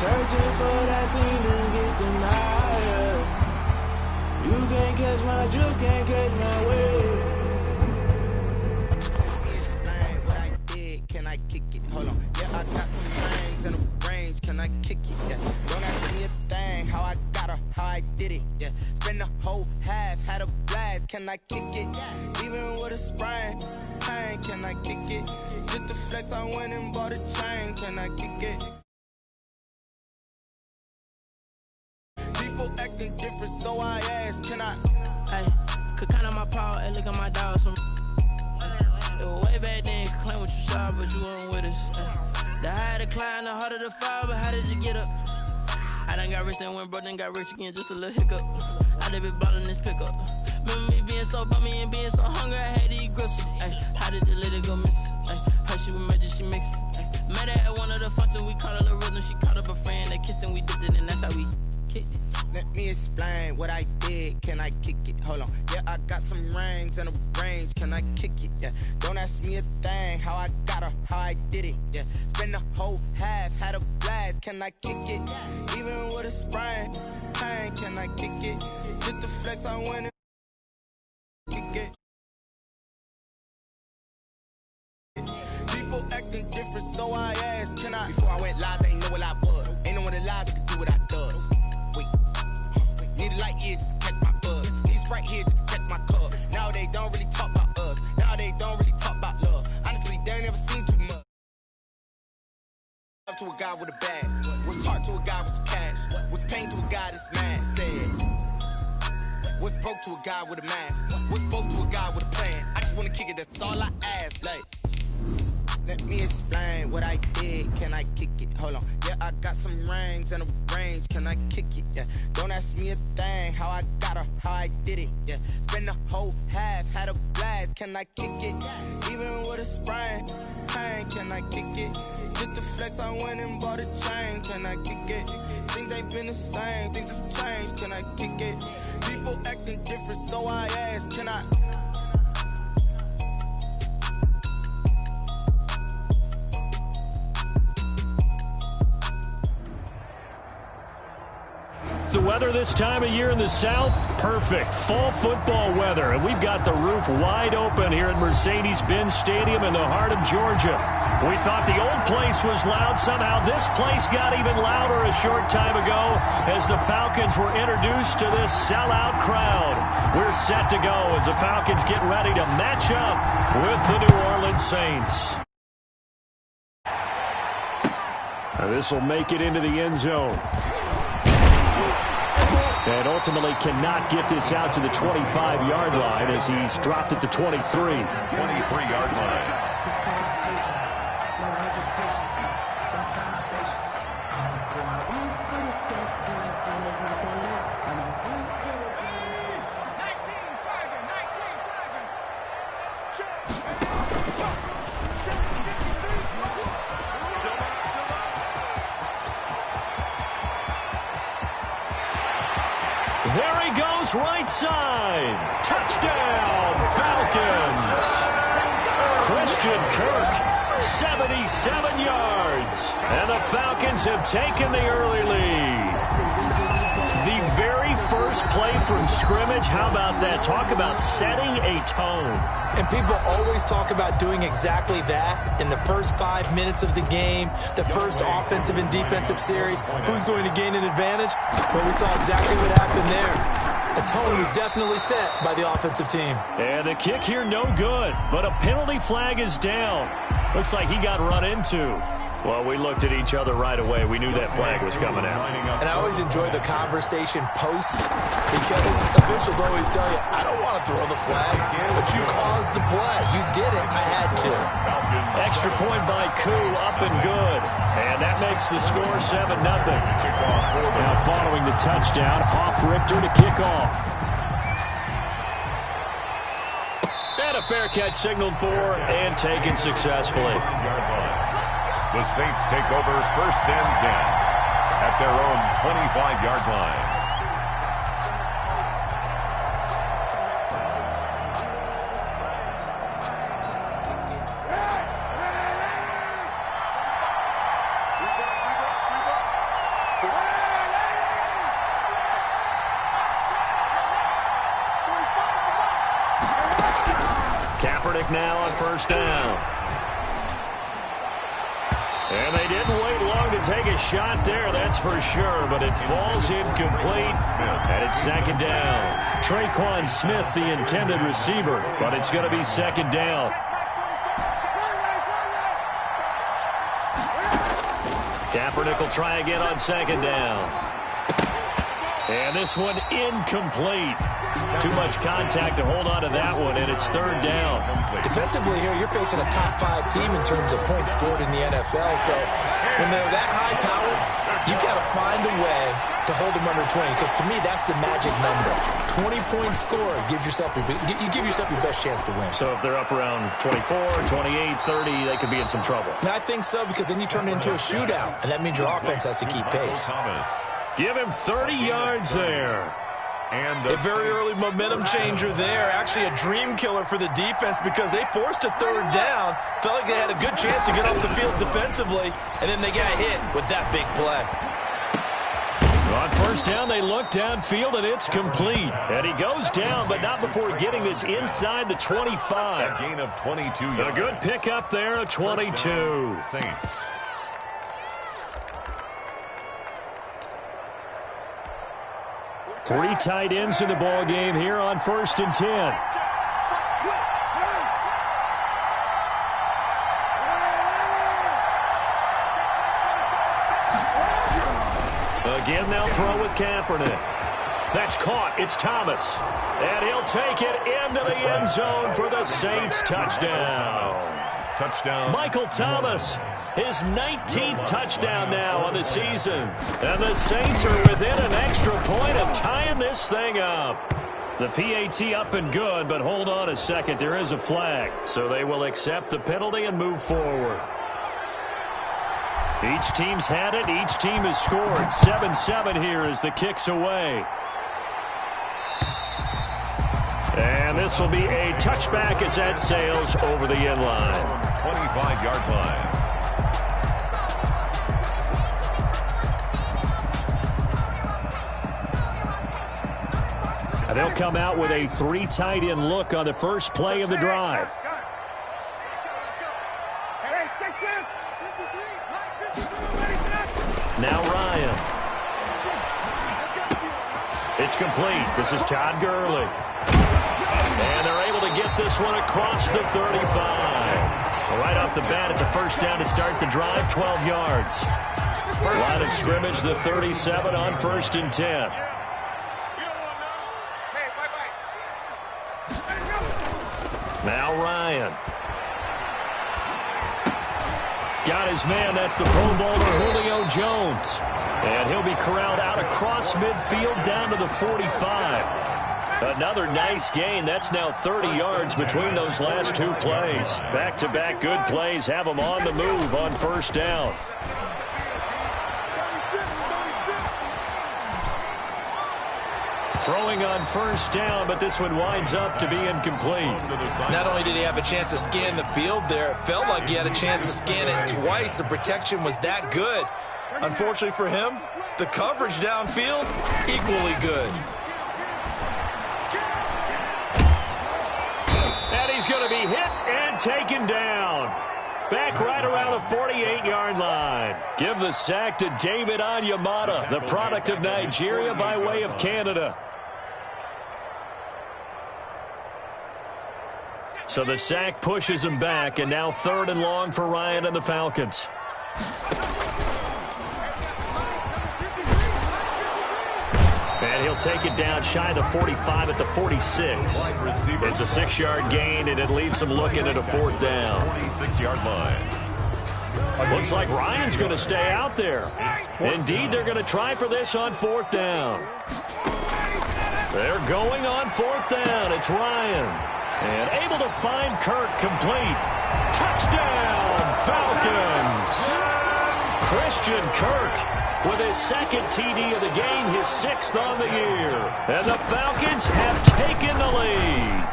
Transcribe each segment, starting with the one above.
Searching for that thing to get denied. You can't catch my drift, can't catch my wave. Explain what I did, can I kick it? Hold on, yeah, I got some rings and a range, can I kick it? Yeah, don't ask me a thing, how I got her, how I did it. Yeah, spend the whole half, had a blast, can I kick it? Even with a sprain, pain, can I kick it? Just the flex, I went and bought a chain, can I kick it? People acting different, so I asked, can I? Hey, could count on my power and look at my dogs from. It was way back then, could claim what you saw, but you weren't with us. The higher the climb, the harder the fall, but how did you get up? I done got rich and went broke, then got rich again, just a little hiccup. I done been ballin' this pickup. Remember me being so bummy and being so hungry, I had to eat gristle. Ay, how did the lady go miss? Ay, how she was magic, she mixed. Met her at one of the functions, we caught a little rhythm, she caught up a friend, they kissed and we dipped it, and that's how we kicked it. Let me explain what I did, can I kick it? Hold on, yeah, I got some rings and a range, can I kick it? Yeah, don't ask me a thing, how I got her, how I did it. Yeah, spend the whole half, had a blast, can I kick it? Even with a sprain, pain, can I kick it? Just the flex, I went and kick it. People acting different, so I asked, can I? Before I went live, they ain't know what I was. Ain't no one alive that could do what I does. Wait, need a light here just to catch my buzz. Need right here just to catch my cup. Now they don't really talk about us. Now they don't really talk about love. Honestly, they ain't never seen too much. Love to a guy with a bag. What's heart to a guy with some cash? What's pain to a guy that's mad? Said. What's broke to a guy with a mask? What's broke to a guy with a plan? I just wanna kick it, that's all I ask. Like, let me explain what I did, can I kick it? Hold on, yeah, I got some rings and a range, can I kick it? Yeah, don't ask me a thing, how I got her, how I did it. Yeah, spend the whole half, had a blast, can I kick it? Even with a sprain, pain, can I kick it? Just the flex, I went and bought a chain, can I kick it? Things ain't been the same, things have changed, can I kick it? People acting different, so I asked, can I? The weather this time of year in the South, perfect. Fall football weather. And we've got the roof wide open here at Mercedes-Benz Stadium in the heart of Georgia. We thought the old place was loud. Somehow this place got even louder a short time ago as the Falcons were introduced to this sellout crowd. We're set to go as the Falcons get ready to match up with the New Orleans Saints. This will make it into the end zone. And ultimately cannot get this out to the 25-yard line as he's dropped at the 23. 23-yard line. There he goes, right side. Touchdown, Falcons. Christian Kirk, 77 yards. And the Falcons have taken the early lead. The very first play from scrimmage, how about that? Talk about setting a tone. And people always talk about doing exactly that in the first 5 minutes of the game, the first offensive and defensive series. Who's going to gain an advantage? Well, we saw exactly what happened there. A tone was definitely set by the offensive team. And the kick here, no good. But a penalty flag is down. Looks like he got run into. Well, we looked at each other right away. We knew that flag was coming out. And I always enjoy the conversation post because officials always tell you, I don't want to throw the flag, but you caused the play. You did it. I had to. Extra point by Koo, up and good. And that makes the score 7-0. Now following the touchdown, Hoff-Richter to kick off. And a fair catch signaled for and taken successfully. The Saints take over 1st and 10 at their own 25-yard line. Kaepernick now on first down. And they didn't wait long to take a shot there, that's for sure, but it falls incomplete, and it's second down. Traquan Smith, the intended receiver, but it's going to be second down. Kaepernick will try again on second down. And this one incomplete. Too much contact to hold on to that one, and it's third down. Defensively here, you're facing a top-5 team in terms of points scored in the NFL. So when they're that high-powered, you've got to find a way to hold them under 20. Because to me, that's the magic number. 20-point score gives yourself your best chance to win. So if they're up around 24, 28, 30, they could be in some trouble. And I think so, because then you turn it into a shootout, and that means your offense has to keep pace. Give him 30 yards there. And a very early momentum changer there. Actually a dream killer for the defense because they forced a third down. Felt like they had a good chance to get off the field defensively, and then they got hit with that big play. On first down, they look downfield, and it's complete. And he goes down, but not before getting this inside the 25. A gain of 22 yards. A good pickup there of 22. Saints. Three tight ends in the ball game here on 1st and 10. Again, they'll throw with Kaepernick. That's caught. It's Thomas. And he'll take it into the end zone for the Saints touchdown. Touchdown. Michael Thomas, his 19th touchdown now on the season. And the Saints are within an extra point of tying this thing up. The PAT up and good, but hold on a second. There is a flag. So they will accept the penalty and move forward. Each team's had it. Each team has scored. 7-7 here as the kick's away. And this will be a touchback as that sails over the end line. 25-yard line. And they'll come out with a 3 tight end look on the first play of the drive. Now Ryan. It's complete. This is Todd Gurley. And they're able to get this one across the 35. Right off the bat, it's a first down to start the drive, 12 yards. Line of scrimmage, the 37 on 1st and 10. Now Ryan. Got his man. That's the Pro Bowler Julio Jones. And he'll be corralled out across midfield down to the 45. Another nice gain. That's now 30 yards between those last 2 plays. Back-to-back good plays have them on the move on first down. Throwing on first down, but this one winds up to be incomplete. Not only did he have a chance to scan the field there, it felt like he had a chance to scan it twice. The protection was that good. Unfortunately for him, the coverage downfield, equally good. And he's going to be hit and taken down. Back right around the 48-yard line. Give the sack to David Onyemata, the product of Nigeria by way of Canada. So the sack pushes him back, and now 3rd and long for Ryan and the Falcons. And he'll take it down shy of the 45 at the 46. It's a 6-yard gain, and it leaves him looking at a 4th down. 26-yard line. Looks like Ryan's going to stay out there. Indeed, they're going to try for this on 4th down. They're going on 4th down. It's Ryan. And able to find Kirk complete. Touchdown, Falcons! Christian Kirk with his 2nd TD of the game, his 6th on the year. And the Falcons have taken the lead.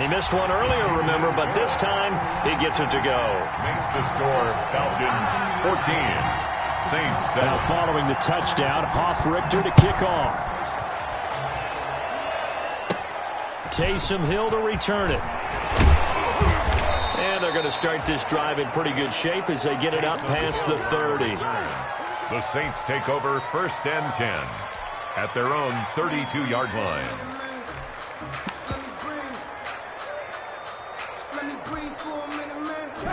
He missed one earlier, remember, but this time he gets it to go. Makes the score, Falcons 14. Saints 7. Now following the touchdown, Hoff-Richter to kick off. Taysom Hill to return it. And they're going to start this drive in pretty good shape as they get it up past the 30. The Saints take over 1st and 10 at their own 32-yard line.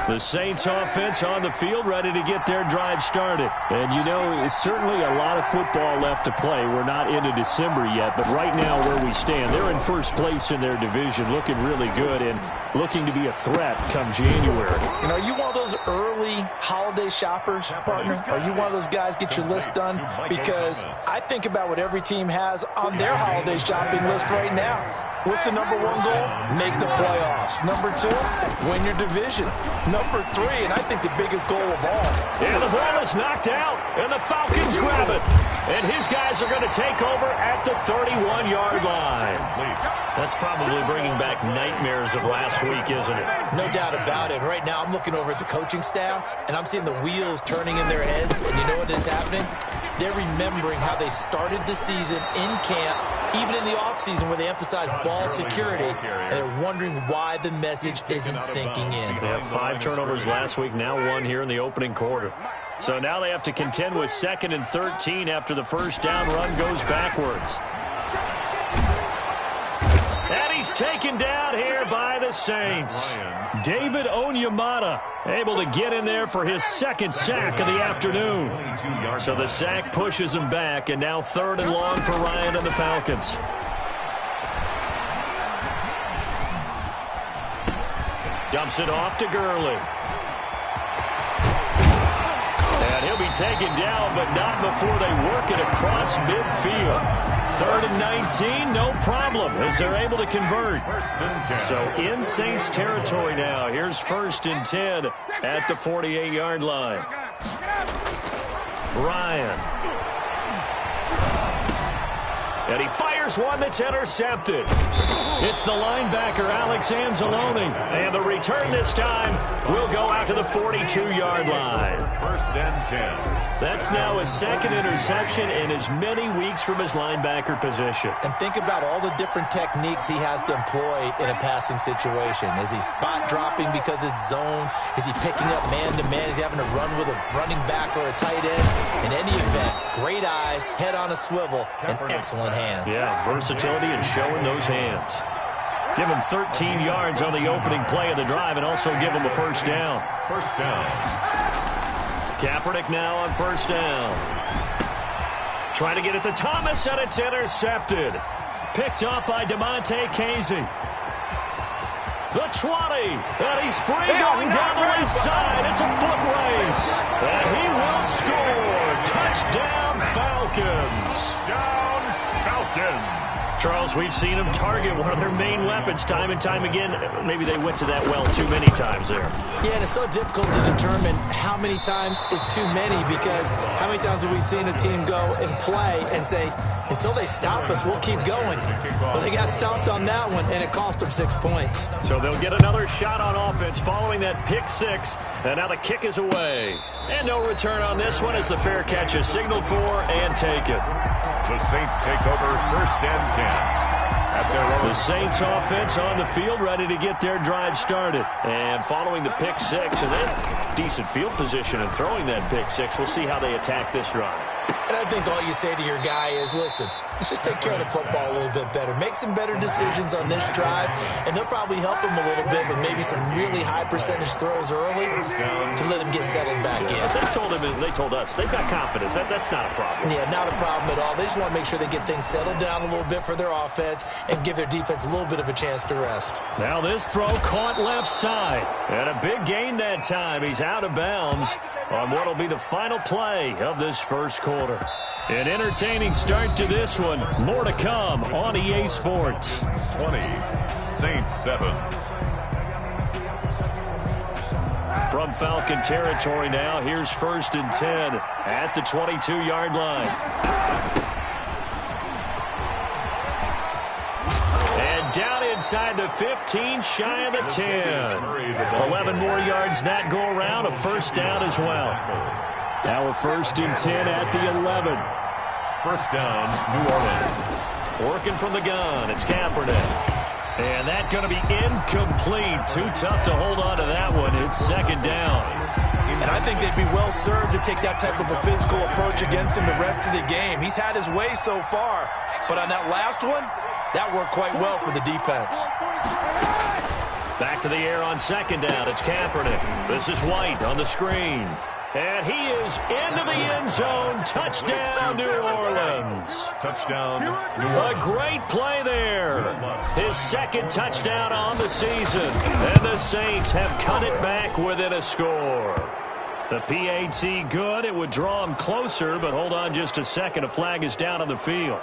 The Saints offense on the field, ready to get their drive started. And you know, it's certainly a lot of football left to play. We're not into December yet, but right now where we stand, they're in first place in their division, looking really good and looking to be a threat come January. You know, are you one of those early holiday shoppers, partner? Are you one of those guys get your list done? Because I think about what every team has on their holiday shopping list right now. What's the number one goal? Make the playoffs. Number two, win your division. Number three, and I think the biggest goal of all. And the ball is knocked out, and the Falcons grab it. And his guys are going to take over at the 31-yard line. That's probably bringing back nightmares of last week, isn't it? No doubt about it. Right now, I'm looking over at the coaching staff, and I'm seeing the wheels turning in their heads. And you know what is happening? They're remembering how they started the season in camp, even in the offseason where they emphasized ball security, and they're wondering why the message isn't sinking in. They have 5 turnovers last week, now 1 here in the opening quarter. So now they have to contend with 2nd and 13 after the first down run goes backwards. And he's taken down here by the Saints. David Onyemata able to get in there for his 2nd sack of the afternoon. So the sack pushes him back, and now 3rd and long for Ryan and the Falcons. Dumps it off to Gurley. And he'll be taken down, but not before they work it across midfield. 3rd and 19, no problem, as they're able to convert. So in Saints territory now. Here's 1st and 10 at the 48-yard line. Ryan. And he fires one that's intercepted. It's the linebacker, Alex Anzalone. And the return this time will go out to the 42-yard line. 1st and 10. That's now his 2nd interception in as many weeks from his linebacker position. And think about all the different techniques he has to employ in a passing situation. Is he spot dropping because it's zone? Is he picking up man-to-man? Is he having to run with a running back or a tight end? In any event, great eyes, head on a swivel, and excellent hands. Yeah, versatility and showing those hands. Give him 13 yards on the opening play of the drive and also give him a 1st down. 1st down. Kaepernick now on 1st down. Trying to get it to Thomas, and it's intercepted. Picked up by DeMonte Casey. The 20, and he's free going down the left side. It's a foot race, and he will score. Touchdown, Falcons. Down, Falcons. Charles, we've seen them target one of their main weapons time and time again. Maybe they went to that well too many times there. Yeah, and it's so difficult to determine how many times is too many, because how many times have we seen a team go and play and say, until they stop us, we'll keep going. Well, they got stopped on that one, and it cost them 6 points. So they'll get another shot on offense following that pick 6, and now the kick is away. And no return on this one as the fair catch is signaled for and taken. The Saints take over 1st and 10 at their own. The Saints offense on the field ready to get their drive started. And following the pick 6 and then decent field position and throwing that pick 6, we'll see how they attack this drive. And I think all you say to your guy is, listen, let's just take care of the football a little bit better. Make some better decisions on this drive, and they'll probably help him a little bit with maybe some really high percentage throws early to let him get settled back in. They told us they've got confidence. That's not a problem. Yeah, not a problem at all. They just want to make sure they get things settled down a little bit for their offense and give their defense a little bit of a chance to rest. Now this throw caught left side. And a big gain that time. He's out of bounds on what will be the final play of this first quarter. An entertaining start to this one. More to come on EA Sports. 20, Saints 7. From Falcon territory now, here's 1st and 10 at the 22-yard line. And down inside the 15, shy of the 10. 11 more yards that go around, a 1st down as well. Now a 1st and 10 at the 11. 1st down, New Orleans. Working from the gun, it's Kaepernick. And that's going to be incomplete. Too tough to hold on to that one. It's second down. And I think they'd be well served to take that type of a physical approach against him the rest of the game. He's had his way so far, but on that last one, that worked quite well for the defense. Back to the air on second down. It's Kaepernick. This is White on the screen. And he is into the end zone. Touchdown, New Orleans. Touchdown, New A Orleans. great play there. His second touchdown on the season. And the Saints have cut it back within a score. The PAT good. It would draw him closer, but hold on just a second. A flag is down on the field.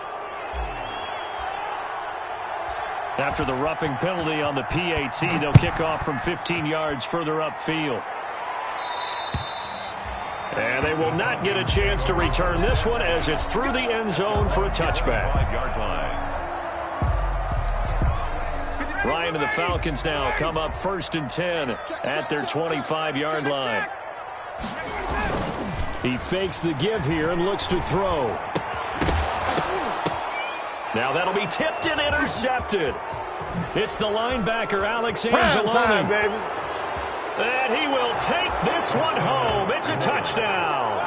After the roughing penalty on the PAT, they'll kick off from 15 yards further upfield. And they will not get a chance to return this one as it's through the end zone for a touchback. 5-yard line. Ryan and the Falcons now come up 1st and 10 at their 25-yard line. He fakes the give here and looks to throw. Now that'll be tipped and intercepted. It's the linebacker, Alex Anzalone. Baby. And he will take this one home. It's a touchdown.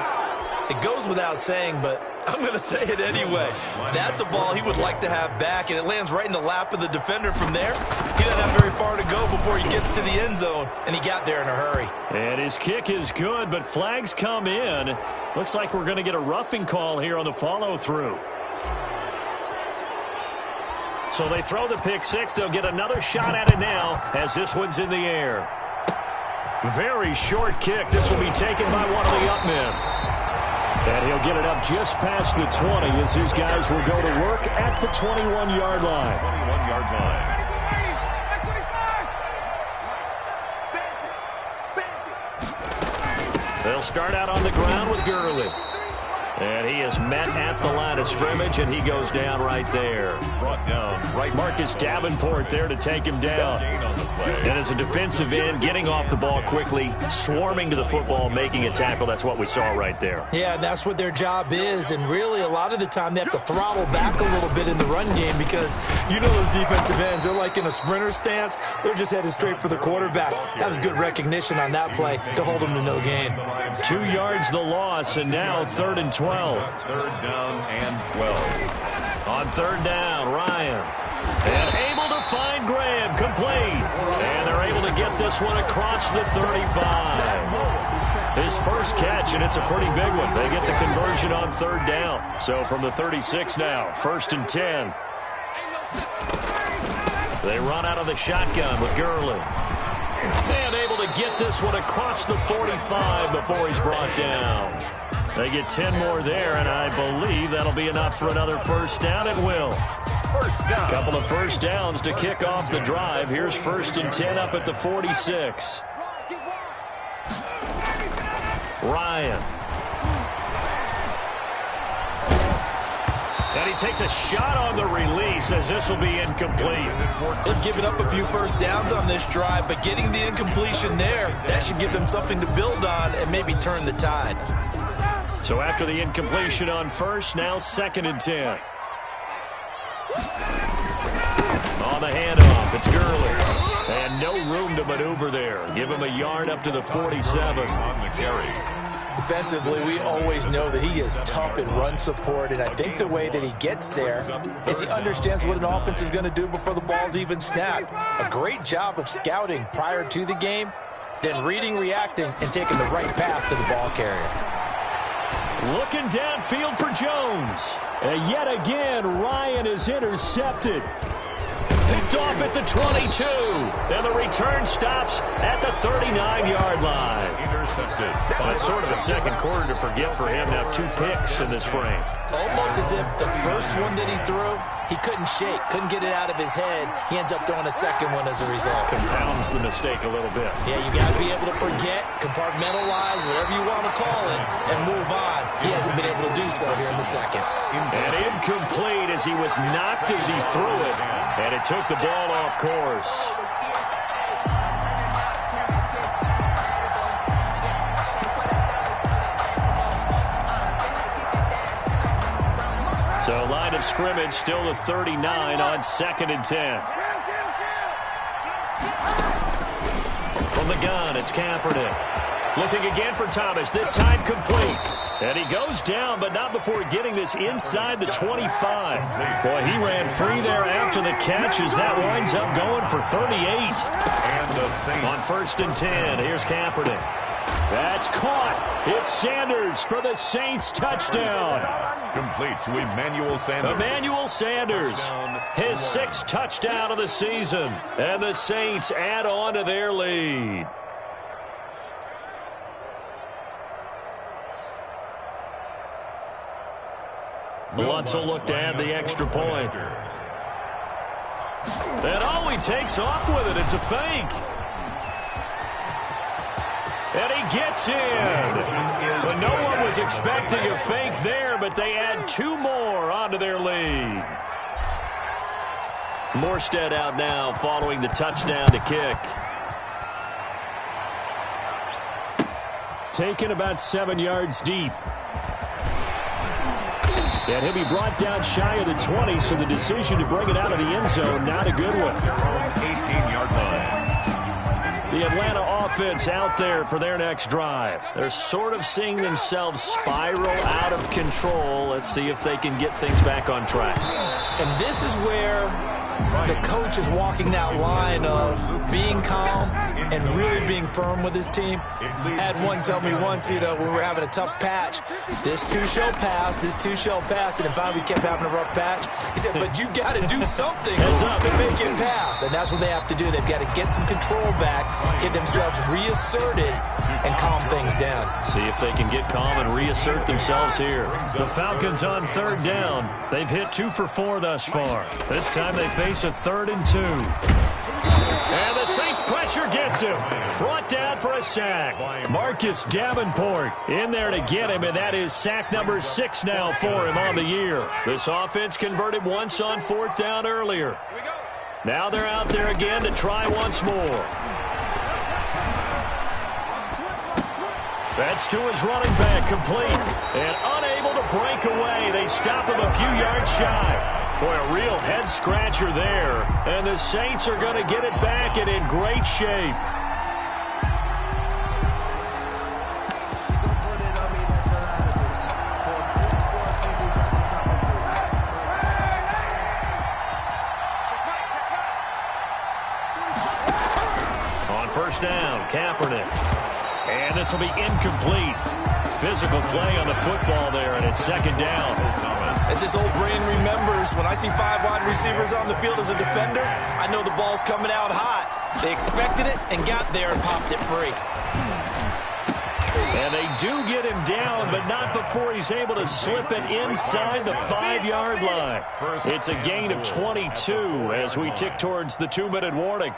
It goes without saying, but I'm going to say it anyway. That's a ball he would like to have back, and it lands right in the lap of the defender from there. He doesn't have very far to go before he gets to the end zone, and he got there in a hurry. And his kick is good, but flags come in. Looks like we're going to get a roughing call here on the follow-through. So they throw the pick six. They'll get another shot at it now as this one's in the air. Very short kick. This will be taken by one of the up men. And he'll get it up just past the 20 as his guys will go to work at the 21-yard line. 21-yard line. They'll start out on the ground with Gurley. And he is met at the line of scrimmage, and he goes down right there. Brought down right. Marcus Davenport there to take him down. And as a defensive end, getting off the ball quickly, swarming to the football, making a tackle. That's what we saw right there. Yeah, that's what their job is. And really, a lot of the time, they have to throttle back a little bit in the run game because you know those defensive ends, they're like in a sprinter stance. They're just headed straight for the quarterback. That was good recognition on that play to hold them to no gain. 2 yards the loss, and now 3rd and 12. 3rd down and 12. On 3rd down, Ryan. And able to find Graham, complete. And they're able to get this one across the 35. His first catch, and it's a pretty big one. They get the conversion on 3rd down. So from the 36 now, 1st and 10. They run out of the shotgun with Gurley. And able to get this one across the 45 before he's brought down. They get 10 more there, and I believe that'll be enough for another first down. It will. First down. Couple of first downs to kick off the drive. Here's 1st and 10 up at the 46. Ryan. And he takes a shot on the release as this will be incomplete. They've given up a few first downs on this drive, but getting the incompletion there, that should give them something to build on and maybe turn the tide. So after the incompletion on first, now 2nd and 10. On the handoff, it's Gurley. And no room to maneuver there. Give him a yard up to the 47. On the carry. Defensively, we always know that he is tough in run support, and I think the way that he gets there is he understands what an offense is going to do before the ball's even snapped. A great job of scouting prior to the game, then reading, reacting, and taking the right path to the ball carrier. Looking downfield for Jones. And yet again, Ryan is intercepted. Picked off at the 22. And the return stops at the 39-yard line. Intercepted. Well, it's sort of a second quarter to forget for him. Now 2 picks in this frame. Almost as if the first one that he threw, he couldn't shake, couldn't get it out of his head. He ends up throwing a second one as a result. Compounds the mistake a little bit. Yeah, you got to be able to forget, compartmentalize, whatever you want to call it, and move on. He hasn't been able to do so here in the second. And incomplete as he was knocked as he threw it. And it took the ball off course. So line of scrimmage still the 39 on 2nd and 10. the gun, it's Kaepernick. Looking again for Thomas, this time complete. And he goes down, but not before getting this inside the 25. Boy, he ran free there after the catch as that winds up going for 38. And the Saints. On 1st and 10, here's Kaepernick. That's caught. It's Sanders for the Saints touchdown. Complete to Emmanuel Sanders. Emmanuel Sanders, his 6th touchdown of the season. And the Saints add on to their lead. Lutz will look to add the extra point. And he takes off with it. It's a fake. And he gets in. But no one was expecting a fake there, but they add 2 more onto their lead. Morstead out now following the touchdown to kick. Taken about 7 yards deep. And he'll be brought down shy of the 20, so the decision to bring it out of the end zone, not a good one. 18-yard line. The Atlanta offense out there for their next drive. They're sort of seeing themselves spiral out of control. Let's see if they can get things back on track. And this is where the coach is walking that line of being calm and really being firm with his team. I had one tell me once, when we were having a tough patch, this too shall pass, this too shall pass, and if finally we kept having a rough patch, he said, but you got to do something to make it pass, and that's what they have to do. They've got to get some control back, get themselves reasserted, and calm things down. See if they can get calm and reassert themselves here. The Falcons on 3rd down. They've hit 2 for 4 thus far. This time they face a 3rd and 2. And the Saints pressure gets him. Brought down for a sack. Marcus Davenport in there to get him, and that is sack number 6 now for him on the year. This offense converted once on 4th down earlier. Now they're out there again to try once more. That's to his running back, complete. And unable to break away. They stop him a few yards shy. Boy, a real head-scratcher there. And the Saints are going to get it back and in great shape. On 1st down, Kaepernick. And this will be incomplete. Physical play on the football there, and it's 2nd down. As this old brain remembers, when I see 5 wide receivers on the field as a defender, I know the ball's coming out hot. They expected it and got there and popped it free. And they do get him down, but not before he's able to slip it inside the 5-yard line. It's a gain of 22 as we tick towards the 2-minute warning.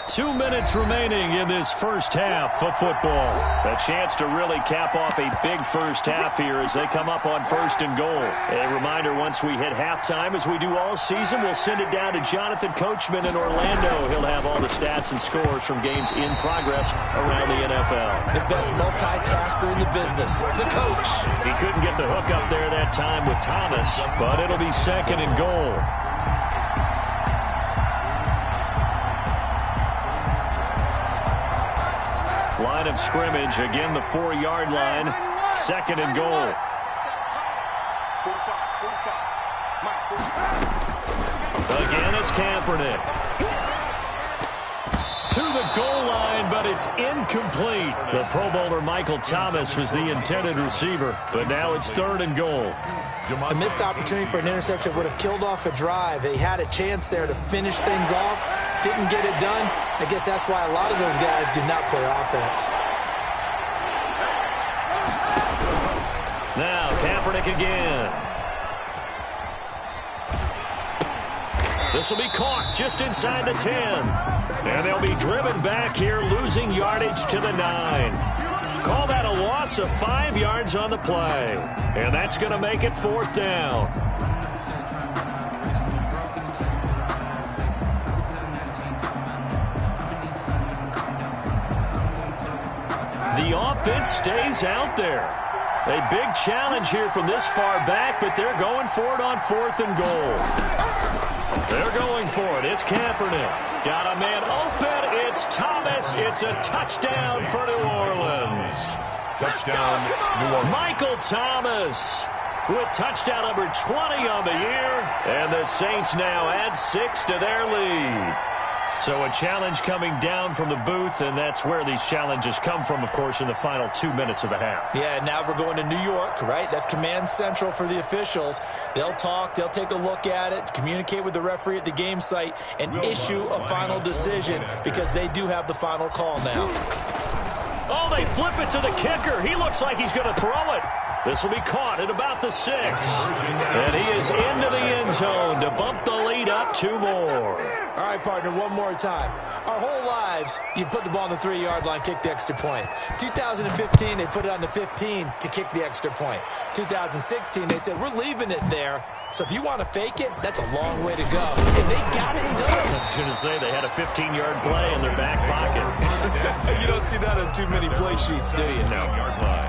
Two minutes remaining in this first half of football. A chance to really cap off a big first half here as they come up on 1st and goal. A reminder, once we hit halftime, as we do all season, we'll send it down to Jonathan Coachman in Orlando. He'll have all the stats and scores from games in progress around the NFL. The best multitasker in the business, the coach. He couldn't get the hook up there that time with Thomas, but it'll be 2nd and goal. Line of scrimmage, again the 4-yard line, 2nd and goal. Again, it's Kaepernick. To the goal line, but it's incomplete. The Pro Bowler Michael Thomas was the intended receiver, but now it's 3rd and goal. A missed opportunity for an interception would have killed off a drive. They had a chance there to finish things off. Didn't get it done. I guess that's why a lot of those guys do not play offense. Now, Kaepernick again. This will be caught just inside the 10. And they'll be driven back here, losing yardage to the 9. Call that a loss of 5 yards on the play. And that's going to make it 4th down. The offense stays out there. A big challenge here from this far back, but they're going for it on 4th and goal. They're going for it. It's Kaepernick. Got a man open. It's Thomas. It's a touchdown for New Orleans. Touchdown, New Orleans. Michael Thomas with touchdown number 20 on the year. And the Saints now add 6 to their lead. So a challenge coming down from the booth, and that's where these challenges come from, of course, in the final 2 minutes of the half. Yeah, now we're going to New York, right? That's command central for the officials. They'll talk, they'll take a look at it, communicate with the referee at the game site, and issue a final decision because they do have the final call now. Oh, they flip it to the kicker. He looks like he's going to throw it. This will be caught at about the 6. And he is into the end zone to bump the lead up 2 more. All right, partner, one more time. Our whole lives, you put the ball on the 3-yard line, kick the extra point. 2015, they put it on the 15 to kick the extra point. 2016, they said, we're leaving it there. So if you want to fake it, that's a long way to go. And they got it done. I was going to say they had a 15-yard play in their back pocket. You don't see that on too many play sheets, do you? No. Yard line.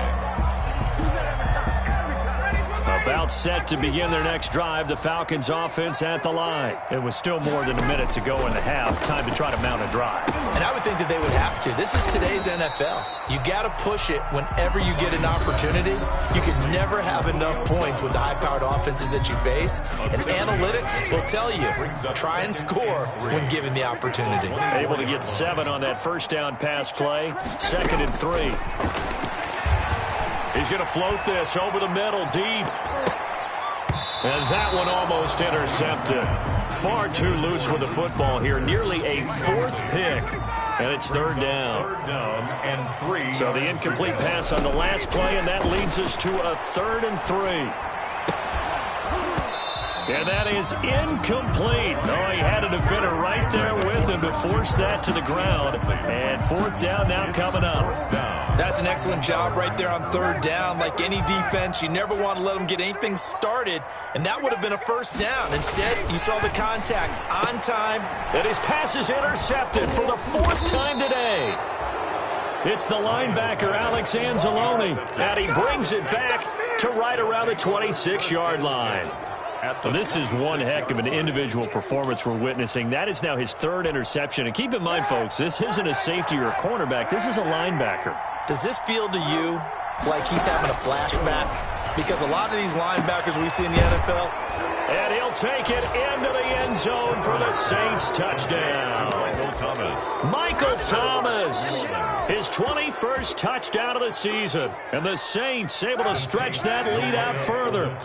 About set to begin their next drive, the Falcons offense at the line. It was still more than a minute to go in the half. Time to try to mount a drive. And I would think that they would have to. This is today's NFL. You got to push it whenever you get an opportunity. You can never have enough points with the high-powered offenses that you face. And analytics will tell you, try and score when given the opportunity. Able to get 7 on that first down pass play. 2nd and 3. He's going to float this over the middle, deep. And that one almost intercepted. Far too loose with the football here. Nearly a 4th pick. And it's 3rd down. 3rd down and 3. So the incomplete pass on the last play, and that leads us to a 3rd and 3. And that is incomplete. Oh, he had a defender right there with him to force that to the ground. And 4th down now coming up. That's an excellent job right there on 3rd down. Like any defense, you never want to let them get anything started, and that would have been a 1st down. Instead, you saw the contact on time. And his pass is intercepted for the 4th time today. It's the linebacker, Alex Anzalone, and he brings it back to right around the 26-yard line. This is one heck of an individual performance we're witnessing. That is now his 3rd interception. And keep in mind, folks, this isn't a safety or a cornerback. This is a linebacker. Does this feel to you like he's having a flashback? Because a lot of these linebackers we see in the NFL. And he'll take it into the end zone for the Saints touchdown. Michael Thomas. His 21st touchdown of the season. And the Saints able to stretch that lead out further.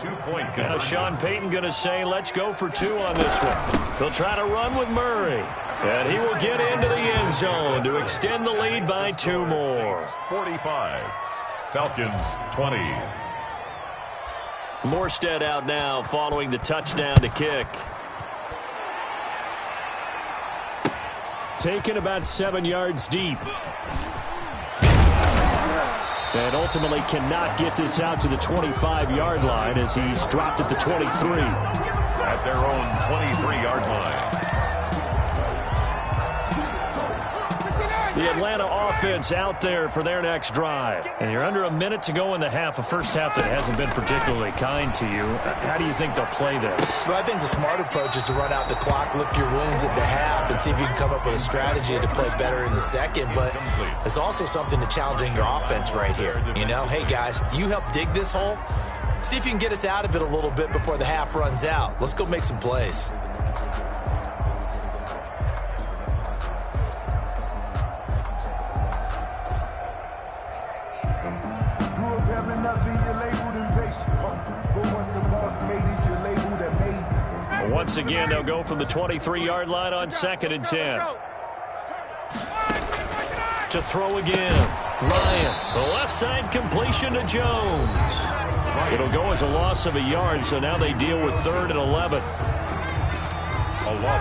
Now Sean Payton going to say, let's go for 2 on this one. They'll try to run with Murray. And he will get into the end zone to extend the lead by 2 more. 45. Falcons 20. Morstead out now following the touchdown to kick. Taken about 7 yards deep. And ultimately cannot get this out to the 25-yard line as he's dropped at the 23. At their own 23-yard line. The Atlanta offense out there for their next drive. And you're under a minute to go in the half, a first half that hasn't been particularly kind to you. How do you think they'll play this? Well, I think the smart approach is to run out the clock, lick your wounds at the half, and see if you can come up with a strategy to play better in the second. But there's also something to challenging your offense right here. You know, hey, guys, you help dig this hole. See if you can get us out of it a little bit before the half runs out. Let's go make some plays. Once again, they'll go from the 23-yard line on 2nd and 10. To throw again. Ryan, the left side completion to Jones. It'll go as a loss of a yard, so now they deal with 3rd and 11.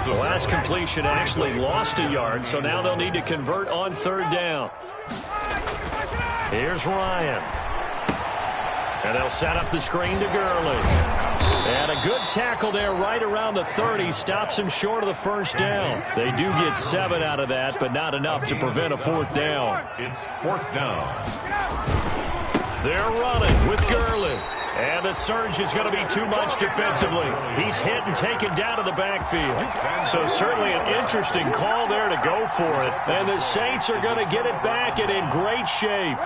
The last completion actually lost a yard, so now they'll need to convert on 3rd down. Here's Ryan. And they'll set up the screen to Gurley. And a good tackle there right around the 30. Stops him short of the 1st down. They do get 7 out of that, but not enough to prevent a 4th down. It's 4th down. They're running with Gurley. And the surge is going to be too much defensively. He's hit and taken down to the backfield. So certainly an interesting call there to go for it. And the Saints are going to get it back and in great shape.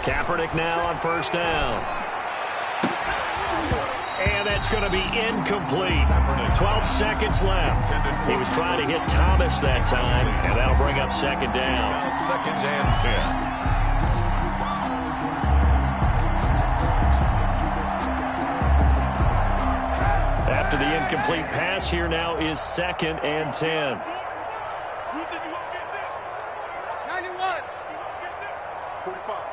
Kaepernick now on first down. And that's going to be incomplete. 12 seconds left. He was trying to hit Thomas that time, and that'll bring up second down. Second and 10. After the incomplete pass, here now is second and 10. 91. 45.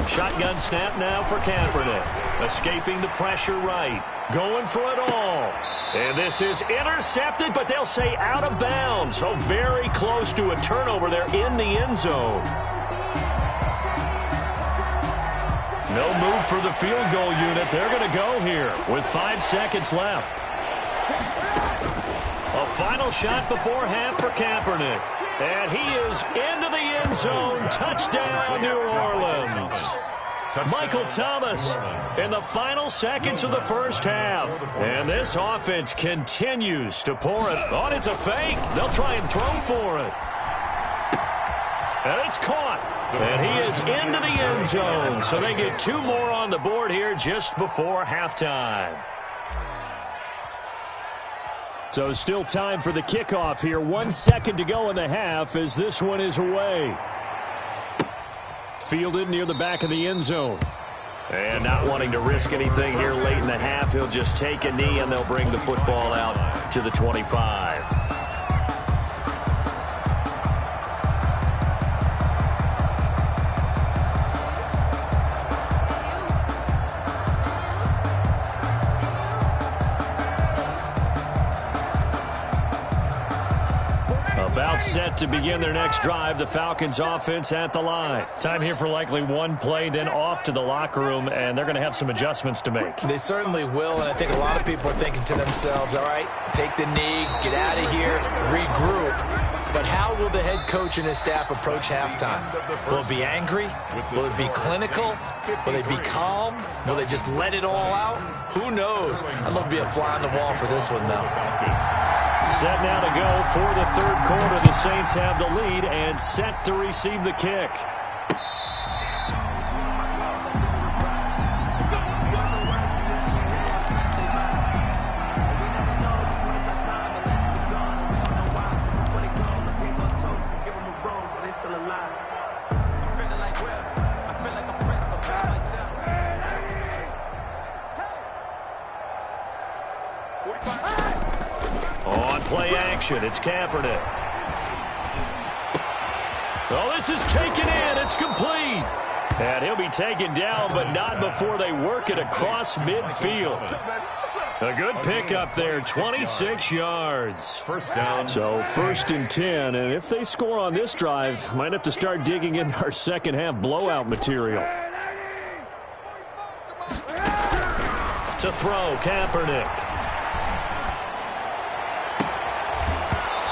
Shotgun snap now for Kaepernick. Escaping the pressure right. Going for it all. And this is intercepted, but they'll say out of bounds. So very close to a turnover there in the end zone. No move for the field goal unit. They're going to go here with 5 seconds left. A final shot before half for Kaepernick. And he is into the end zone. Touchdown, New Orleans. Michael Thomas in the final seconds of the first half. And this offense continues to pour it. Oh, it's a fake. They'll try and throw for it. And it's caught. And he is into the end zone. So they get 2 more on the board here just before halftime. So still time for the kickoff here. 1 second to go in the half as this one is away. Fielded near the back of the end zone. And not wanting to risk anything here late in the half, he'll just take a knee and they'll bring the football out to the 25. About set to begin their next drive. The Falcons offense at the line. Time here for likely one play, then off to the locker room, and they're going to have some adjustments to make. They certainly will, and I think a lot of people are thinking to themselves, all right, take the knee, get out of here, regroup. But how will the head coach and his staff approach halftime? Will it be angry? Will it be clinical? Will they be calm? Will they just let it all out? Who knows? I'd love to be a fly on the wall for this one, though. Set now to go for the third quarter. The Saints have the lead and set to receive the kick. Play action. It's Kaepernick. Oh, this is taken in. It's complete. And he'll be taken down, but not before they work it across midfield. A good pickup there, 26 yards. First down. So first and 10, and if they score on this drive, might have to start digging in our second half blowout material. To throw, Kaepernick.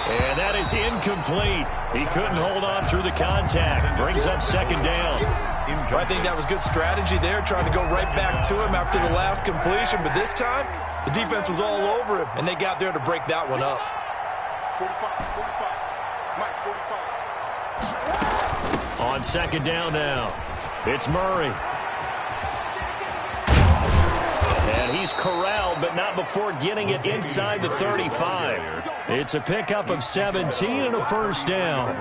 And that is incomplete. He couldn't hold on through the contact. Brings up second down. I think that was good strategy there, trying to go right back to him after the last completion. But this time, the defense was all over him, and they got there to break that one up. 45. On second down now, it's Murray. And he's corralled, but not before getting it inside the 35. It's a pickup of 17 and a first down.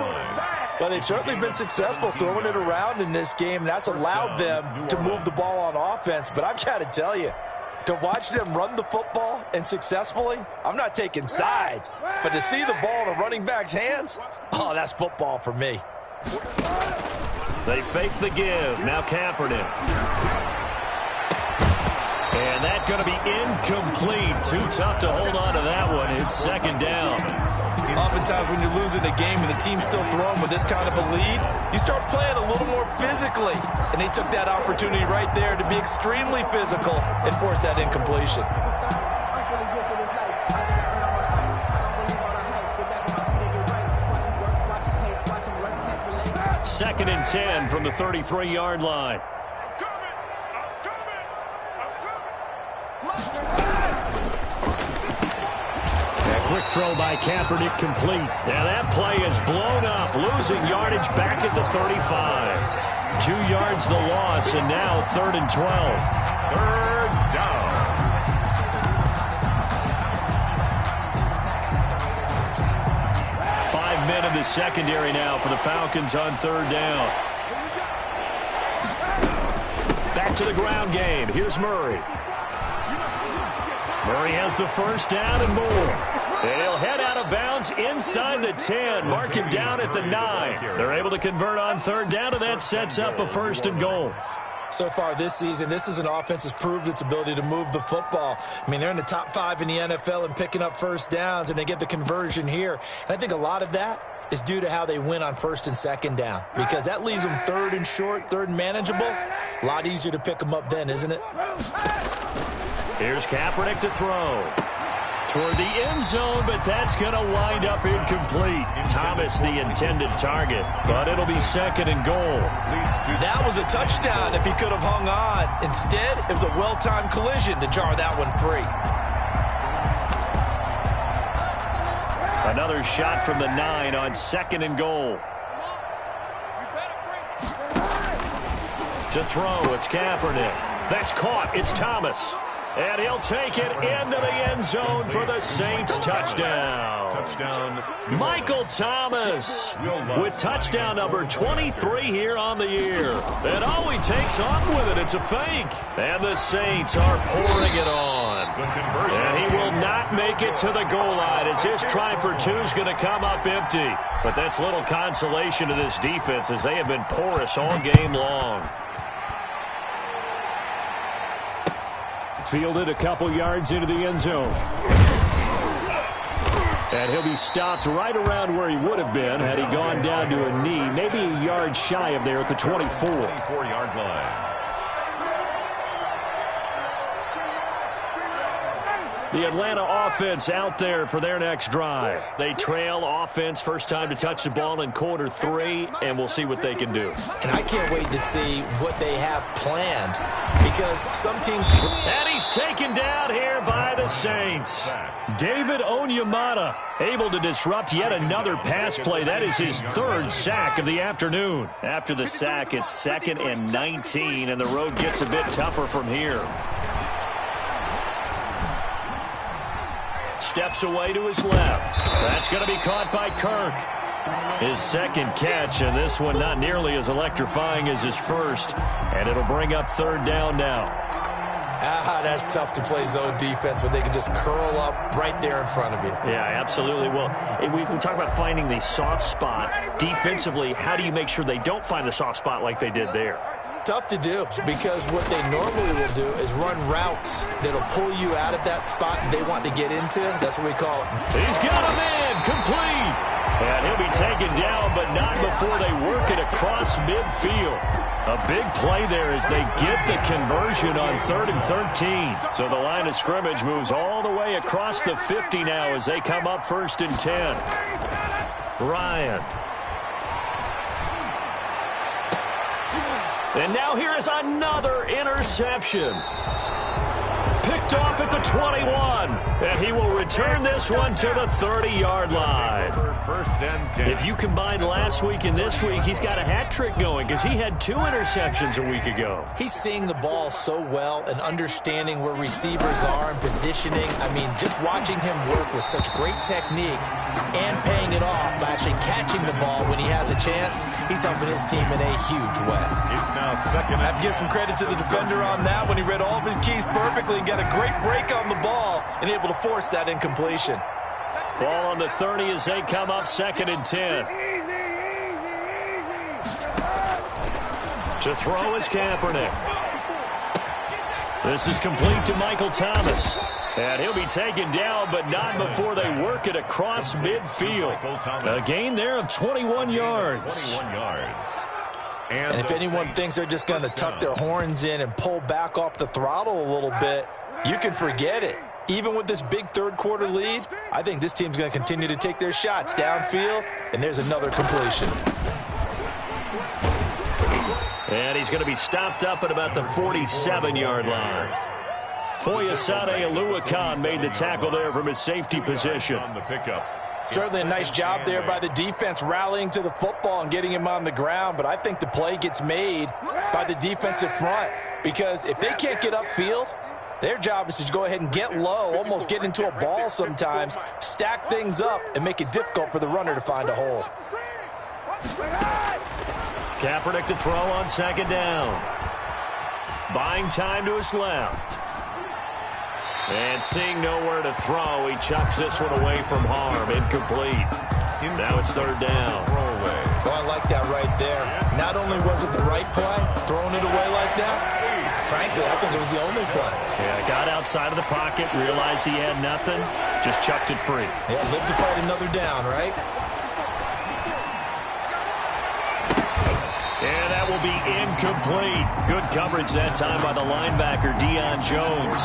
Well, they've certainly been successful throwing it around in this game, and that's allowed them to move the ball on offense. But I've got to tell you, to watch them run the football and successfully, I'm not taking sides, but to see the ball in a running back's hands, oh, that's football for me. They fake the give. Now Kaepernick. And that's going to be incomplete. Too tough to hold on to that one. It's second down. Oftentimes when you're losing a game and the team's still throwing with this kind of a lead, you start playing a little more physically. And they took that opportunity right there to be extremely physical and force that incompletion. 2nd and 10 from the 33-yard line. A quick throw by Kaepernick complete. And that play is blown up, losing yardage back at the 35. 2 yards the loss, and now 3rd and 12. 3rd down. Men in the secondary now for the Falcons on 3rd down. Back to the ground game. Here's Murray. Murray has the 1st down and more. And he'll head out of bounds inside the 10. Mark him down at the 9. They're able to convert on 3rd down, and that sets up a 1st and goal. So far this season, this is an offense that's proved its ability to move the football. I mean, they're in the top 5 in the NFL and picking up 1st downs, and they get the conversion here. And I think a lot of that is due to how they win on 1st and 2nd down, because that leaves them 3rd and short, 3rd and manageable. A lot easier to pick them up then, isn't it? Here's Kaepernick to throw. Toward the end zone, but that's going to wind up incomplete. Thomas the intended target, but it'll be 2nd and goal. That was a touchdown if he could have hung on. Instead, it was a well-timed collision to jar that one free. Another shot from the 9 on 2nd and goal. To throw, it's Kaepernick. That's caught. It's Thomas. And he'll take it into the end zone for the Saints touchdown. Michael Thomas with touchdown number 23 here on the year. And oh, he takes off with it. It's a fake. And the Saints are pouring it on. And he will not make it to the goal line as his try for 2 is going to come up empty. But that's little consolation to this defense as they have been porous all game long. Fielded a couple yards into the end zone. And he'll be stopped right around where he would have been had he gone down to a knee, maybe a yard shy of there at the 24. 24-yard line. The Atlanta offense out there for their next drive. They trail offense, first time to touch the ball in quarter 3, and we'll see what they can do. And I can't wait to see what they have planned, because some teams... And he's taken down here by the Saints. David Onyemata able to disrupt yet another pass play. That is his 3rd sack of the afternoon. After the sack, it's 2nd and 19, and the road gets a bit tougher from here. Steps away to his left. That's going to be caught by Kirk. His 2nd catch, and this one not nearly as electrifying as his 1st. And it'll bring up 3rd down now. That's tough to play zone defense when they can just curl up right there in front of you. Yeah, absolutely. Well, we talk about finding the soft spot. Defensively, how do you make sure they don't find the soft spot like they did there? Tough to do, because what they normally will do is run routes that'll pull you out of that spot they want to get into. That's what we call it. He's got him in, complete. And he'll be taken down, but not before they work it across midfield. A big play there as they get the conversion on 3rd and 13. So the line of scrimmage moves all the way across the 50 now as they come up 1st and 10. Ryan. And now here is another interception. Picked off at the 21. And he will return this one to the 30-yard line. 1st and 10. If you combine last week and this week, he's got a hat trick going because he had 2 interceptions a week ago. He's seeing the ball so well and understanding where receivers are and positioning. I mean, just watching him work with such great technique and paying it off by actually catching the ball when he has a chance, he's helping his team in a huge way. It's now 2nd. I have to give some credit to the defender on that when he read all of his keys perfectly and got a great break on the ball and able to force that incompletion. Ball on the 30 as they come up 2nd and 10. To throw is Kaepernick. This is complete to Michael Thomas. And he'll be taken down, but not before they work it across midfield. A gain there of 21 yards. 21 yards. And if anyone thinks they're just going to tuck their horns in and pull back off the throttle a little bit, you can forget it. Even with this big 3rd quarter lead, I think this team's going to continue to take their shots downfield, and there's another completion. And he's going to be stopped up at about the 47-yard line. Foyesade Oluwakan made the tackle there from his safety position. On the pickup. Certainly a nice job there by the defense rallying to the football and getting him on the ground, but I think the play gets made by the defensive front because if they can't get upfield, their job is to go ahead and get low, almost get into a ball sometimes, stack things up, and make it difficult for the runner to find a hole. Kaepernick to throw on second down. Buying time to his left. And seeing nowhere to throw, he chucks this one away from harm. Incomplete. Now it's third down. Oh, I like that right there. Not only was it the right play, throwing it away like that, frankly, I think it was the only play. Yeah, got outside of the pocket, realized he had nothing, just chucked it free. Yeah, live to fight another down, right? And that will be incomplete. Good coverage that time by the linebacker, Deion Jones.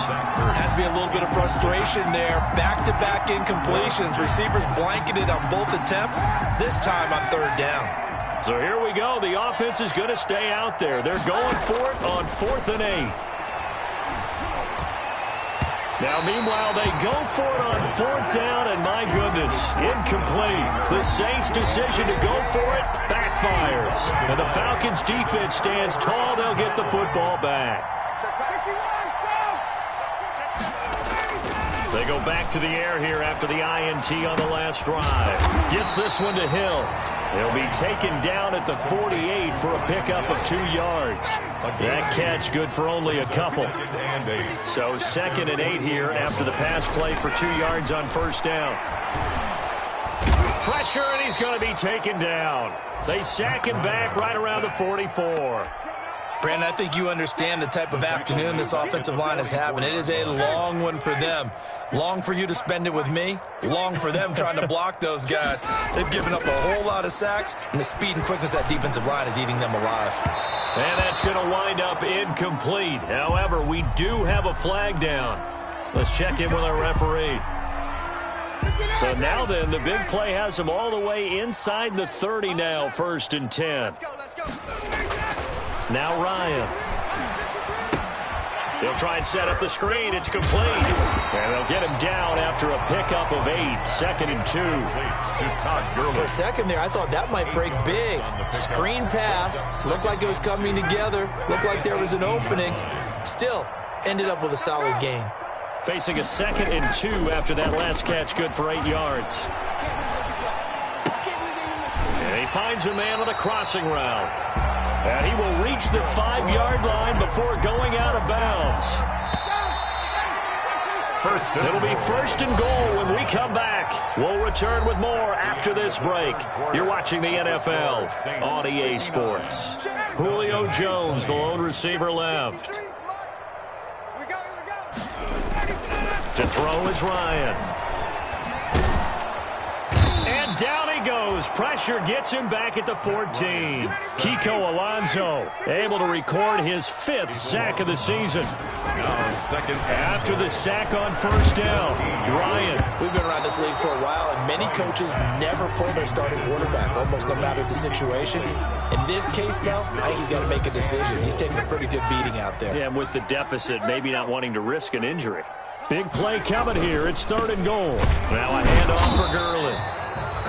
Has to be a little bit of frustration there. Back-to-back incompletions. Receivers blanketed on both attempts, this time on third down. So here we go. The offense is going to stay out there. They're going for it on 4th and 8. Now, meanwhile, they go for it on 4th down, and my goodness, incomplete. The Saints' decision to go for it backfires. And the Falcons' defense stands tall. They'll get the football back. They go back to the air here after the INT on the last drive. Gets this one to Hill. He'll be taken down at the 48 for a pickup of 2 yards. That catch good for only a couple. So 2nd and 8 here after the pass play for 2 yards on first down. Pressure, and he's going to be taken down. They sack him back right around the 44. Brandon, I think you understand the type of afternoon this offensive line is having. It is a long one for them. Long for you to spend it with me. Long for them trying to block those guys. They've given up a whole lot of sacks, and the speed and quickness of that defensive line is eating them alive. And that's going to wind up incomplete. However, we do have a flag down. Let's check in with our referee. So now then, the big play has them all the way inside the 30 now, 1st and 10. Now Ryan. They'll try and set up the screen. It's complete. And they'll get him down after a pickup of 8. 2nd and 2. For a second there, I thought that might break big. Screen pass. Looked like it was coming together. Looked like there was an opening. Still, ended up with a solid game. Facing a 2nd and 2 after that last catch, good for 8 yards. And he finds a man on a crossing route. And he will reach the 5-yard line before going out of bounds. It'll be 1st and goal when we come back. We'll return with more after this break. You're watching the NFL on EA Sports. Julio Jones, the lone receiver left. To throw is Ryan. And down he goes. Pressure gets him back at the 14. Kiko Alonso able to record his 5th sack of the season. After the sack on first down, Ryan. We've been around this league for a while, and many coaches never pull their starting quarterback, almost no matter the situation. In this case, though, I think he's got to make a decision. He's taking a pretty good beating out there. Yeah, and with the deficit, maybe not wanting to risk an injury. Big play coming here. It's 3rd and goal. Now a handoff for Gurley.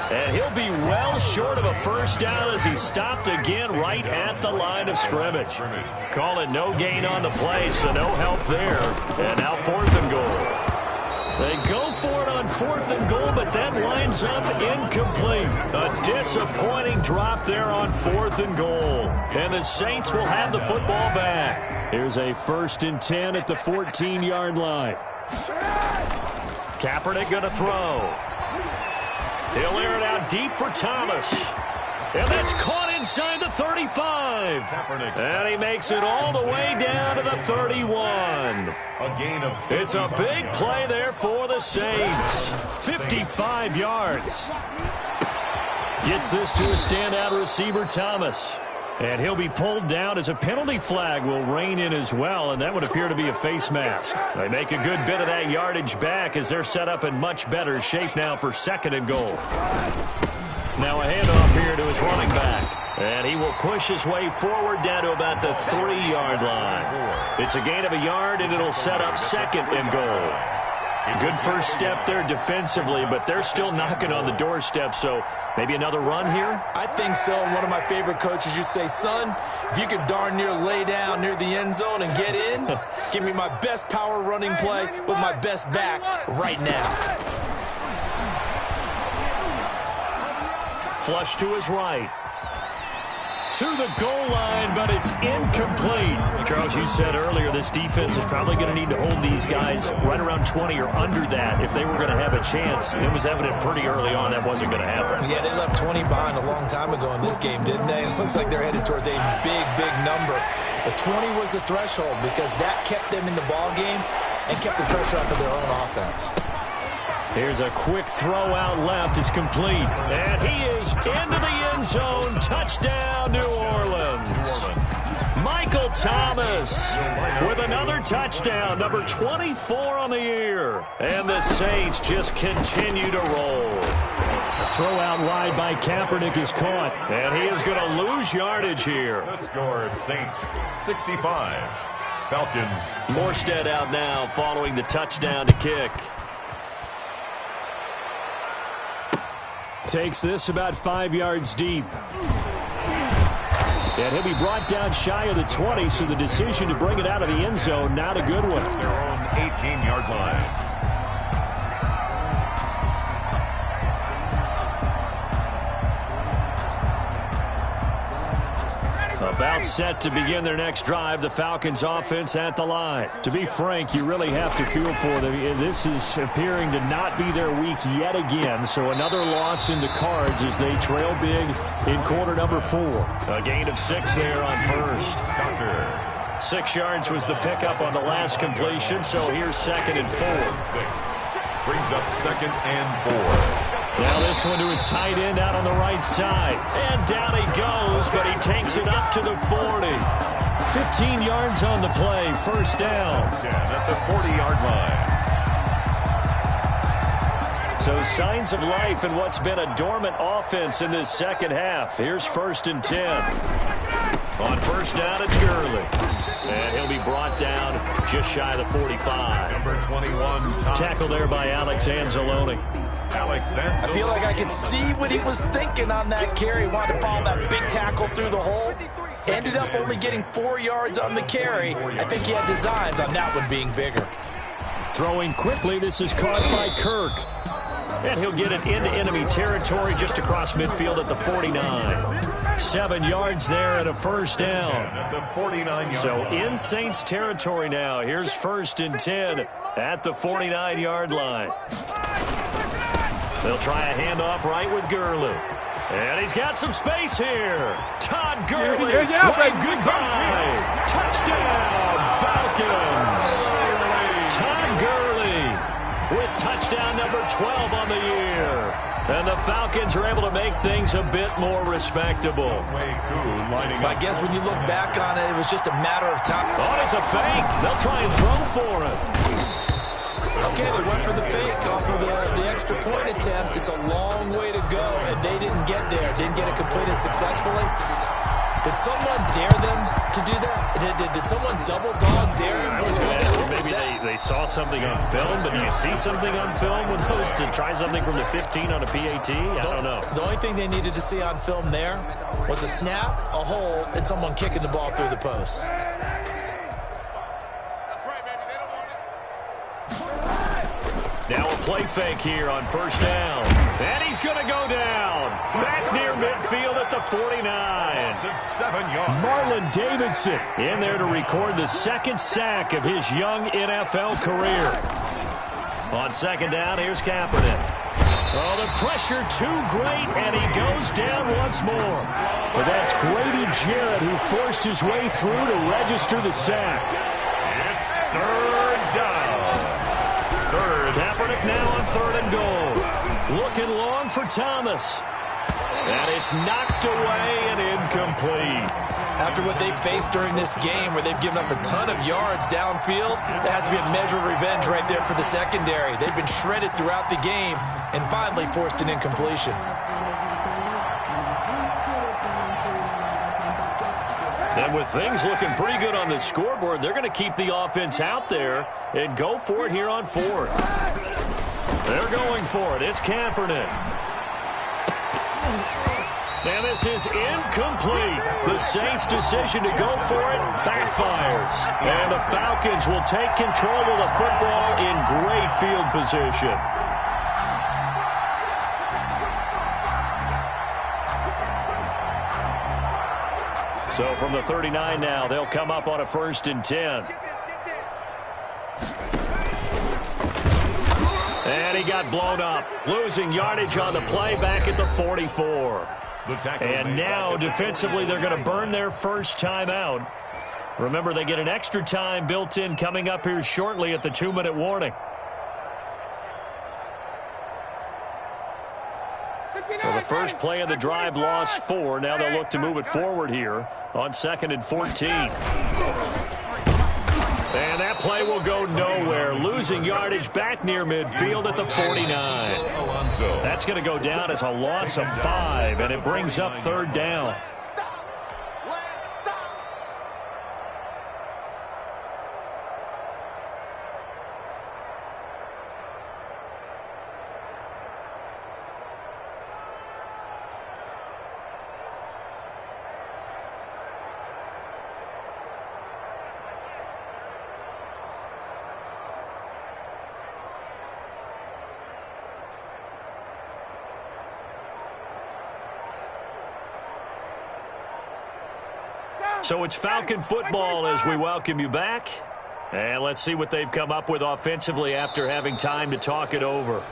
And he'll be well short of a first down as he's stopped again right at the line of scrimmage. Call it no gain on the play, so no help there. And now 4th and goal. They go for it on 4th and goal, but that lines up incomplete. A disappointing drop there on 4th and goal. And the Saints will have the football back. Here's a 1st and 10 at the 14-yard line. Kaepernick going to throw. He'll air it out deep for Thomas. And that's caught inside the 35. And he makes it all the way down to the 31. It's a big play there for the Saints. 55 yards. Gets this to a standout receiver, Thomas. And he'll be pulled down as a penalty flag will rein in as well, and that would appear to be a face mask. They make a good bit of that yardage back as they're set up in much better shape now for 2nd and goal. Now a handoff here to his running back. And he will push his way forward down to about the 3-yard line. It's a gain of a yard, and it'll set up 2nd and goal. Good first step there defensively, but they're still knocking on the doorstep, so maybe another run here? I think so. One of my favorite coaches used to say, son, if you could darn near lay down near the end zone and get in, give me my best power running play with my best back right now. Flush to his right. To the goal line, but it's incomplete. Charles, you said earlier this defense is probably going to need to hold these guys right around 20 or under that if they were going to have a chance. It was evident pretty early on that wasn't going to happen. Yeah, they left 20 behind a long time ago in this game, didn't they? It looks like they're headed towards a big, big number. But 20 was the threshold because that kept them in the ball game and kept the pressure off of their own offense. Here's a quick throw out left. It's complete. And he is into the end zone. Touchdown, New Orleans. Michael Thomas with another touchdown, number 24 on the year. And the Saints just continue to roll. A throw out wide by Kaepernick is caught. And he is going to lose yardage here. The score, Saints 65. Falcons. Morstead out now following the touchdown to kick. Takes this about 5 yards deep. And he'll be brought down shy of the 20, so the decision to bring it out of the end zone, not a good one. Their own 18-yard line. About set to begin their next drive, the Falcons offense at the line. To be frank, you really have to feel for them. This is appearing to not be their week yet again, so another loss in the cards as they trail big in quarter number 4. A gain of 6 there on first. 6 yards was the pickup on the last completion, so here's 2nd and 4. 6 brings up 2nd and 4. Now this one to his tight end out on the right side. And down he goes, but he takes it up to the 40. 15 yards on the play, first down. 10 at the 40-yard line. So signs of life in what's been a dormant offense in this second half. Here's 1st and 10. On first down, it's Gurley. And he'll be brought down just shy of the 45. Number 21, tackle there by Alex Anzalone. I feel like I could see what he was thinking on that carry. He wanted to follow that big tackle through the hole. Ended up only getting 4 yards on the carry. I think he had designs on that one being bigger. Throwing quickly, this is caught by Kirk. And he'll get it into enemy territory just across midfield at the 49. 7 yards there and a first down. At the 49-yard so line. in Saints territory now. Here's 1st and 10 at the 49-yard line. They'll try a handoff right with Gurley. And he's got some space here. Todd Gurley. Wave goodbye. Touchdown, Falcons. Todd Gurley with touchdown number 12 on the year. And the Falcons are able to make things a bit more respectable. I guess when you look back on it, it was just a matter of time. Oh, it's a fake. They'll try and throw for him. Okay, they went for the fake off of the extra point attempt. It's a long way to go, and they didn't get there. Didn't get it completed successfully. Did someone dare them to do that? Did someone double dog dare them to do that? Maybe they saw something on film, but do you see something on film with those to try something from the 15 on a PAT? I don't know. The only thing they needed to see on film there was a snap, a hold, and someone kicking the ball through the post. Now a play fake here on first down. And he's going to go down. Back near midfield at the 49. 7 yards. Marlon Davidson in there to record the 2nd sack of his young NFL career. On 2nd down, here's Kaepernick. Oh, the pressure too great, and he goes down once more. But that's Grady Jarrett who forced his way through to register the sack. It's 3rd down. Kaepernick now on 3rd and goal. Looking long for Thomas. And it's knocked away and incomplete. After what they've faced during this game where they've given up a ton of yards downfield, that has to be a measure of revenge right there for the secondary. They've been shredded throughout the game and finally forced an incompletion. And with things looking pretty good on the scoreboard, they're going to keep the offense out there and go for it here on fourth. They're going for it. It's Kaepernick. And this is incomplete. The Saints' decision to go for it backfires. And the Falcons will take control of the football in great field position. So from the 39 now, they'll come up on a 1st and 10. And he got blown up, losing yardage on the play back at the 44. And now, defensively, they're going to burn their first timeout. Remember, they get an extra time built in coming up here shortly at the 2-minute warning. Well, the first play of the drive lost 4. Now they'll look to move it forward here on 2nd and 14. And that play will go nowhere, losing yardage back near midfield at the 49. That's going to go down as a loss of 5, and it brings up 3rd down. So it's Falcon football as we welcome you back. And let's see what they've come up with offensively after having time to talk it over.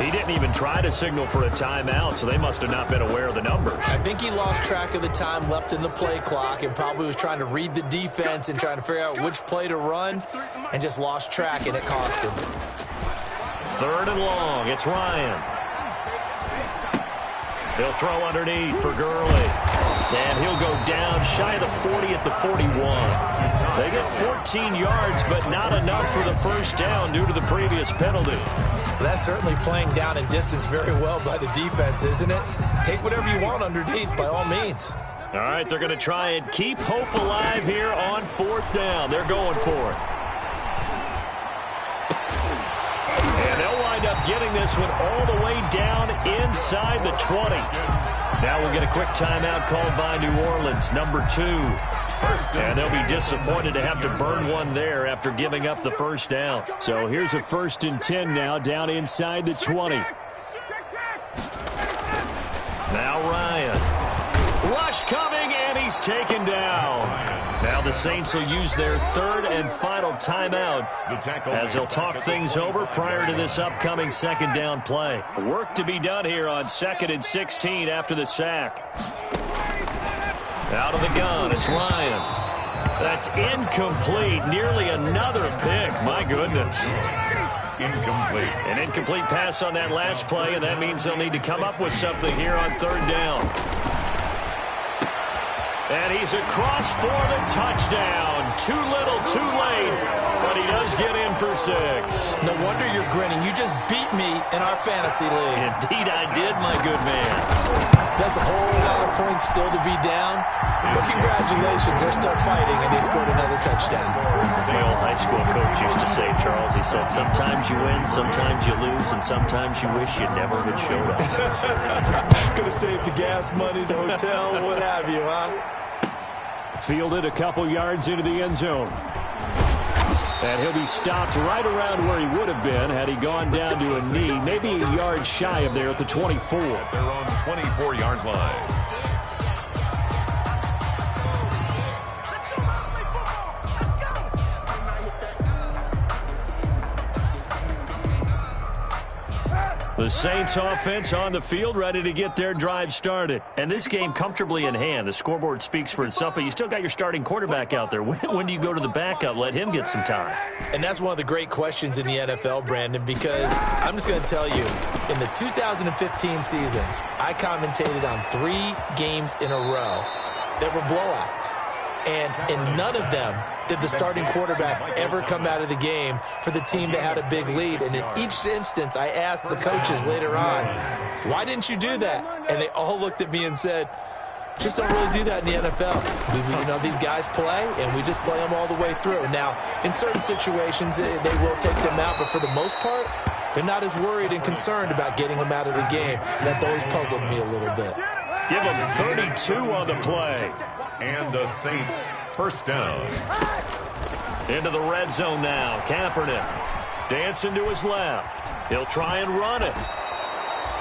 He didn't even try to signal for a timeout, so they must have not been aware of the numbers. I think he lost track of the time left in the play clock and probably was trying to read the defense and trying to figure out which play to run and just lost track, and it cost him. 3rd and long. It's Ryan. He'll throw underneath for Gurley. And he'll go down shy of the 40 at the 41. They get 14 yards, but not enough for the first down due to the previous penalty. That's certainly playing down in distance very well by the defense, isn't it? Take whatever you want underneath, by all means. All right, they're going to try and keep hope alive here on 4th down. They're going for it. And they'll wind up getting this one all the way down inside the 20. Now we'll get a quick timeout called by New Orleans, number 2. And they'll be disappointed to have to burn one there after giving up the first down. So here's a 1st and 10 now, down inside the 20. Now Ryan. Rush coming, and he's taken down. Now the Saints will use their 3rd and final timeout as they'll talk things over prior to this upcoming 2nd down play. Work to be done here on 2nd and 16 after the sack. Out of the gun, it's Ryan. That's incomplete. Nearly another pick. My goodness. Incomplete. An incomplete pass on that last play, and that means they'll need to come up with something here on 3rd down. And he's across for the touchdown. Too little, too late, but he does get in for 6. No wonder you're grinning. You just beat me in our fantasy league. Indeed I did, my good man. That's a whole lot of points still to be down. But congratulations, they're still fighting, and they scored another touchdown. My old high school coach used to say, Charles, he said, sometimes you win, sometimes you lose, and sometimes you wish you never had showed up. Could have saved the gas money, the hotel, what have you, huh? Fielded a couple yards into the end zone. And he'll be stopped right around where he would have been had he gone down to a knee, maybe a yard shy of there at the 24. At their own 24-yard line. The Saints offense on the field, ready to get their drive started. And this game comfortably in hand. The scoreboard speaks for itself, but you still got your starting quarterback out there. When do you go to the backup? Let him get some time. And that's one of the great questions in the NFL, Brandon, because I'm just going to tell you, in the 2015 season, I commentated on 3 games in a row that were blowouts. And in none of them did the starting quarterback ever come out of the game for the team that had a big lead. And in each instance, I asked the coaches later on, why didn't you do that? And they all looked at me and said, Just don't really do that in the NFL. These guys play, and we just play them all the way through. Now, in certain situations, they will take them out, but for the most part, they're not as worried and concerned about getting them out of the game. And that's always puzzled me a little bit. Give them 32 on the play. And the Saints first down. Into the red zone now. Kaepernick dancing to his left. He'll try and run it.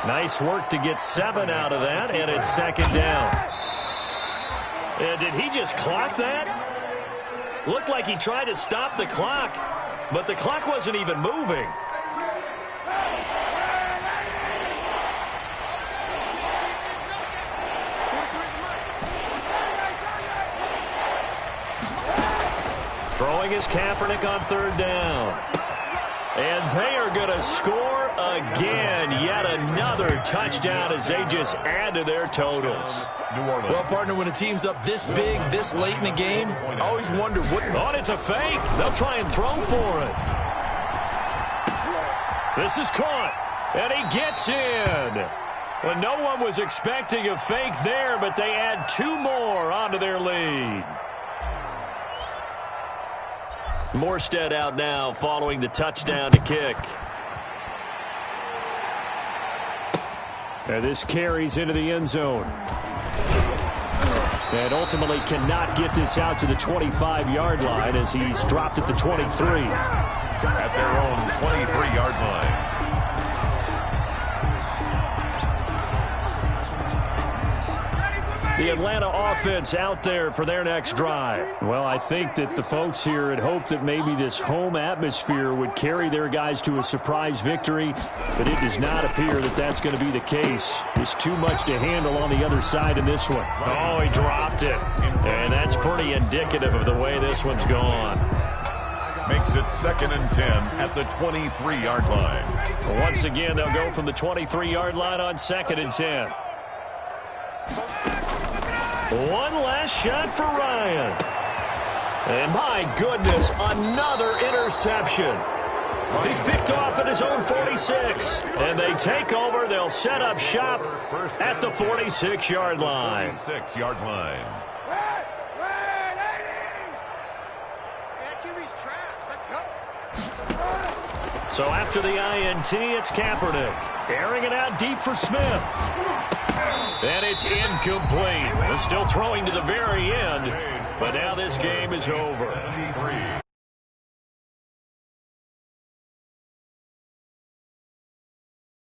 Nice work to get 7 out of that, and it's second down. Did he just clock that? Looked like he tried to stop the clock, but the clock wasn't even moving. Throwing his Kaepernick on third down. And they are going to score again. Yet another touchdown as they just add to their totals. New Orleans. Well, partner, when a team's up this big, this late in the game, I always wonder what... Oh, it's a fake. They'll try and throw for it. This is caught. And he gets in. Well, no one was expecting a fake there, but they add 2 more onto their lead. Morstead out now following the touchdown to kick. And this carries into the end zone. And ultimately cannot get this out to the 25-yard line as he's dropped at the 23. At their own 23-yard line. The Atlanta offense out there for their next drive. Well, I think that the folks here had hoped that maybe this home atmosphere would carry their guys to a surprise victory, but it does not appear that that's going to be the case. There's too much to handle on the other side in this one. Oh, he dropped it. And that's pretty indicative of the way this one's gone. Makes it 2nd and 10 at the 23-yard line. Once again, they'll go from the 23-yard line on 2nd and 10. One last shot for Ryan. And my goodness, another interception. He's picked off at his own 46. And they take over. They'll set up shop at the 46-yard line. 46-yard line. So after the INT, it's Kaepernick. Airing it out deep for Smith. And it's incomplete. Still throwing to the very end, but now this game is over.